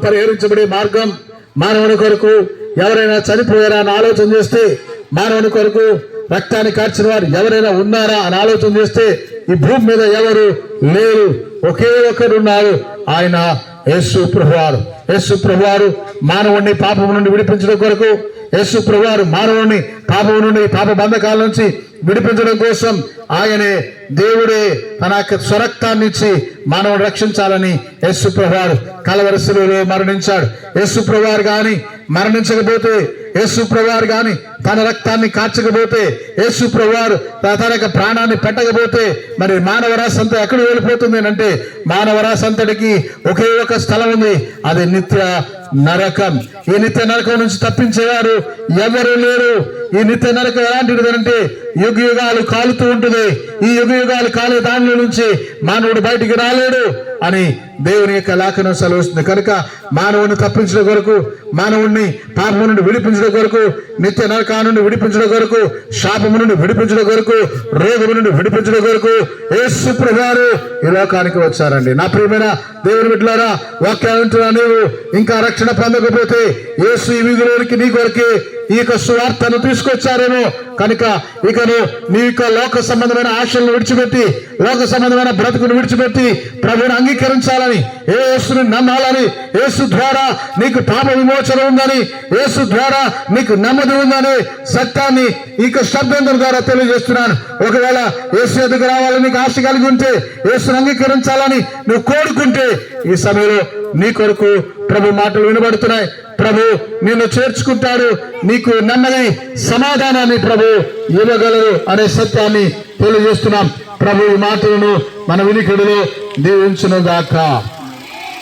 పరిహరించబడే మార్గం మానవుని కొరకు ఎవరైనా చనిపోయారా అని ఆలోచన చేస్తే, మానవుని కొరకు రక్తాన్ని కార్చిన వారు ఎవరైనా ఉన్నారా అని ఆలోచన చేస్తే ఈ భూమి మీద ఎవరు లేరు, ఒకే ఒకరు ఉన్నారు, ఆయన యేసు ప్రభువారు. యేసు ప్రభువారు మానవుడిని పాపం నుండి విడిపించడం కొరకు, యేసు ప్రభువారు మానవుడిని పాపం నుండి పాప బంధకాల నుంచి విడిపించడం కోసం ఆయనే దేవుడే తన యొక్క స్వరక్తాన్ని ఇచ్చి మానవుడు రక్షించాలని యేసు ప్రభువారు కలవరి శిలువలో మరణించాడు. యేసు ప్రభువారు గాని మరణించకపోతే, యేసు ప్రభువారు గాని తన రక్తాన్ని కార్చకపోతే, యేసు ప్రభువారు తన యొక్క ప్రాణాన్ని పెట్టకపోతే మరి మానవరాశి అంతా ఎక్కడ వెళ్ళిపోతుంది అంటే, మానవరాశి అంతటికి ఒకే ఒక స్థలం ఉంది, అది నిత్య నరకం. ఈ నిత్య నరకం నుంచి తప్పించేవారు ఎవరు లేరు. ఈ నిత్య నరకం ఎలాంటిది అంటే యుగ యుగాలు కాలుతూ ఉంటుంది. ఈ యుగ యుగాలు కాలే దానిలో నుంచి మానవుడు బయటికి రాలేడు అని దేవుని యొక్క లేఖనం సెలవుస్తుంది. కనుక మానవుడిని తప్పించడం కొరకు, మానవుడిని పాపము నుండి విడిపించడం కొరకు, నిత్య నరకా నుండి విడిపించడం కొరకు, శాపము నుండి విడిపించడం కొరకు, రోగము నుండి విడిపించడం కొరకు యేసు ప్రభువారు ఈ లోకానికి వచ్చారండి. నా ప్రియమైన దేవుని బిడ్డలారా, వాక్యాలు వింటున్నా నీవు ఇంకా రక్షణ పొందకపోతే యేసు ఈ వీధిలోనికి నీ కొరకే ఈ యొక్క సువార్తను తీసుకొచ్చారేమో. కనుక ఇకను నీ యొక్క లోక సంబంధమైన ఆశలను విడిచిపెట్టి, లోక సంబంధమైన బ్రతుకును విడిచిపెట్టి ప్రభువుని అంగీకరించాలని, యేసుని నమ్మాలని, యేసు ద్వారా నీకు పాప విమోచన ఉందని, యేసు ద్వారా నీకు నెమ్మది ఉందని సత్యాన్ని ఈ శబ్దం ద్వారా తెలియజేస్తున్నాను. ఒకవేళ యేసు ఎదుగు రావాలని నీకు ఆశ కలిగి ఉంటే, యేసుని అంగీకరించాలని నువ్వు కోరుకుంటే ఈ సమయంలో నీ కొరకు ప్రభు మాటలు వినబడుతున్నాయి. ప్రభు నిన్ను చేర్చుకుంటాడు, నీకు నెమ్మది సమాధానాన్ని ప్రభు ఇవ్వగలరు అనే సత్యాన్ని తెలియజేస్తున్నాం. ప్రభు ఈ మాటలను మన వినికిడిలో దీవించును గాక.